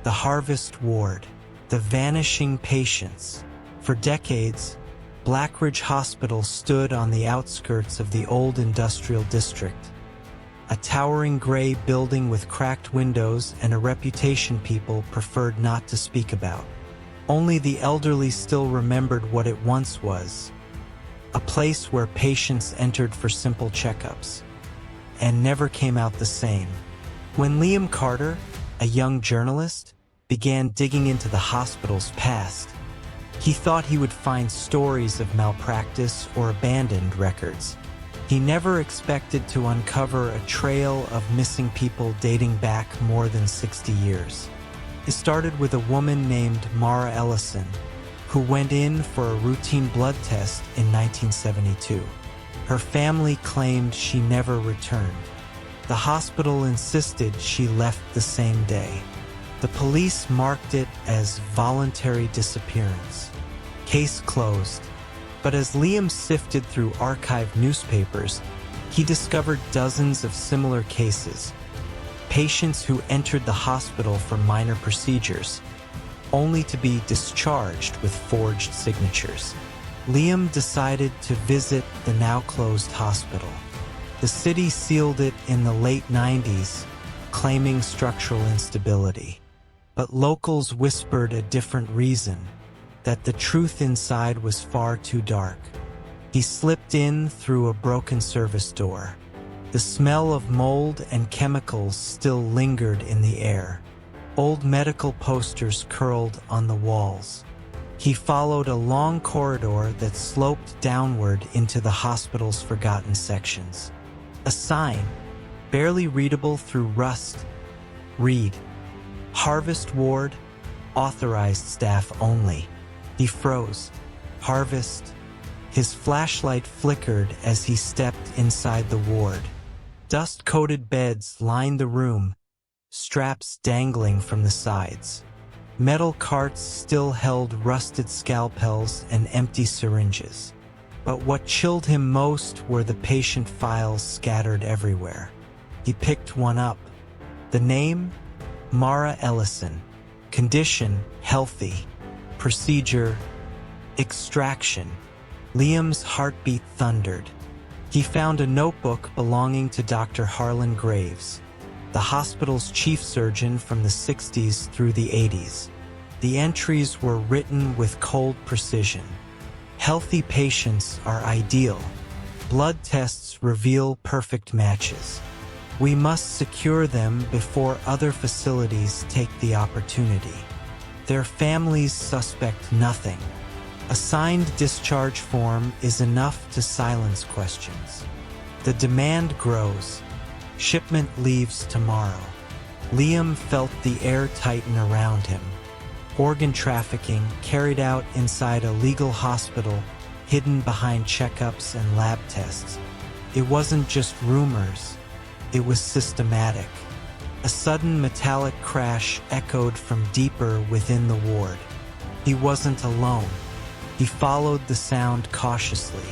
the harvest ward, the vanishing patients. For decades, Blackridge Hospital stood on the outskirts of the old industrial district, a towering gray building with cracked windows and a reputation people preferred not to speak about. Only the elderly still remembered what it once was, a place where patients entered for simple checkups and never came out the same. When Liam Carter, a young journalist, began digging into the hospital's past, he thought he would find stories of malpractice or abandoned records. He never expected to uncover a trail of missing people dating back more than 60 years. It started with a woman named Mara Ellison, who went in for a routine blood test in 1972. Her family claimed she never returned. The hospital insisted she left the same day. The police marked it as voluntary disappearance. Case closed. But as Liam sifted through archived newspapers, he discovered dozens of similar cases. Patients who entered the hospital for minor procedures, only to be discharged with forged signatures. Liam decided to visit the now-closed hospital. The city sealed it in the late 90s, claiming structural instability. But locals whispered a different reason, that the truth inside was far too dark. He slipped in through a broken service door. The smell of mold and chemicals still lingered in the air. Old medical posters curled on the walls. He followed a long corridor that sloped downward into the hospital's forgotten sections. A sign, barely readable through rust, read, "Harvest Ward, authorized staff only." He froze. Harvest. His flashlight flickered as he stepped inside the ward. Dust-coated beds lined the room, straps dangling from the sides. Metal carts still held rusted scalpels and empty syringes. But what chilled him most were the patient files scattered everywhere. He picked one up. The name? Mara Ellison. Condition? Healthy. Procedure? Extraction. Liam's heartbeat thundered. He found a notebook belonging to Dr. Harlan Graves, the hospital's chief surgeon from the 60s through the 80s. The entries were written with cold precision. Healthy patients are ideal. Blood tests reveal perfect matches. We must secure them before other facilities take the opportunity. Their families suspect nothing. A signed discharge form is enough to silence questions. The demand grows. Shipment leaves tomorrow. Liam felt the air tighten around him. Organ trafficking carried out inside a legal hospital, hidden behind checkups and lab tests. It wasn't just rumors. It was systematic. A sudden metallic crash echoed from deeper within the ward. He wasn't alone. He followed the sound cautiously.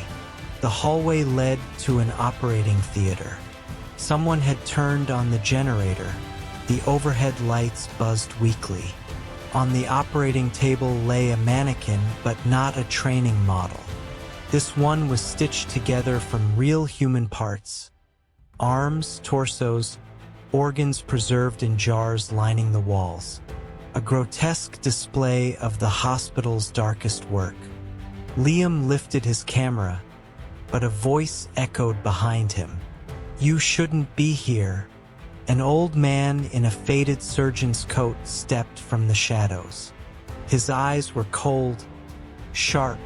The hallway led to an operating theater. Someone had turned on the generator. The overhead lights buzzed weakly. On the operating table lay a mannequin, but not a training model. This one was stitched together from real human parts. Arms, torsos, organs preserved in jars lining the walls. A grotesque display of the hospital's darkest work. Liam lifted his camera, but a voice echoed behind him. "You shouldn't be here." An old man in a faded surgeon's coat stepped from the shadows. His eyes were cold, sharp,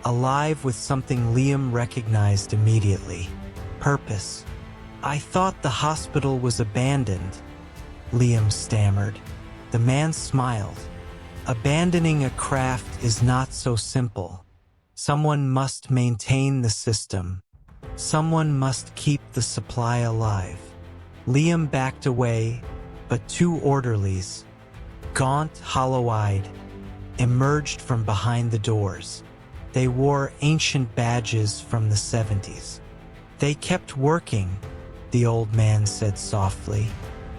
alive with something Liam recognized immediately. Purpose. "I thought the hospital was abandoned," Liam stammered. The man smiled. "Abandoning a craft is not so simple. Someone must maintain the system. Someone must keep the supply alive." Liam backed away, but two orderlies, gaunt, hollow-eyed, emerged from behind the doors. They wore ancient badges from the 70s. "They kept working," the old man said softly,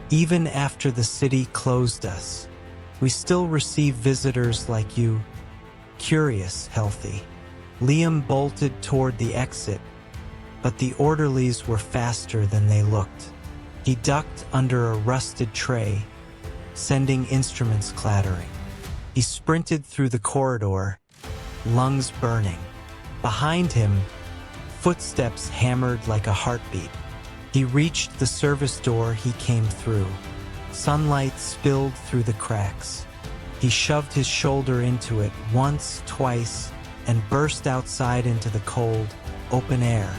"even after the city closed us." We still receive visitors like you, curious, healthy. Liam bolted toward the exit, but the orderlies were faster than they looked. He ducked under a rusted tray, sending instruments clattering. He sprinted through the corridor, lungs burning. Behind him, footsteps hammered like a heartbeat. He reached the service door he came through. Sunlight spilled through the cracks. He shoved his shoulder into it once, twice, and burst outside into the cold, open air.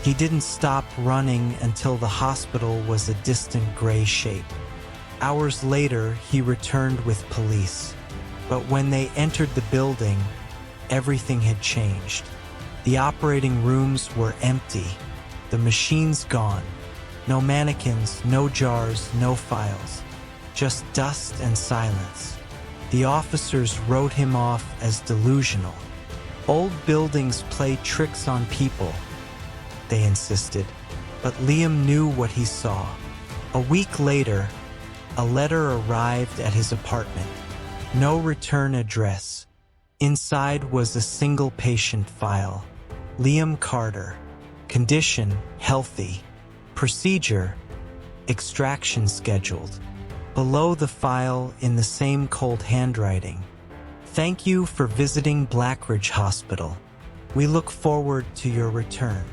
He didn't stop running until the hospital was a distant gray shape. Hours later, he returned with police. But when they entered the building, everything had changed. The operating rooms were empty, the machines gone. No mannequins, no jars, no files. Just dust and silence. The officers wrote him off as delusional. Old buildings play tricks on people, they insisted. But Liam knew what he saw. A week later, a letter arrived at his apartment. No return address. Inside was a single patient file. Liam Carter. Condition, healthy. Procedure, extraction scheduled. Below the file, in the same cold handwriting, "Thank you for visiting Blackridge Hospital. We look forward to your return."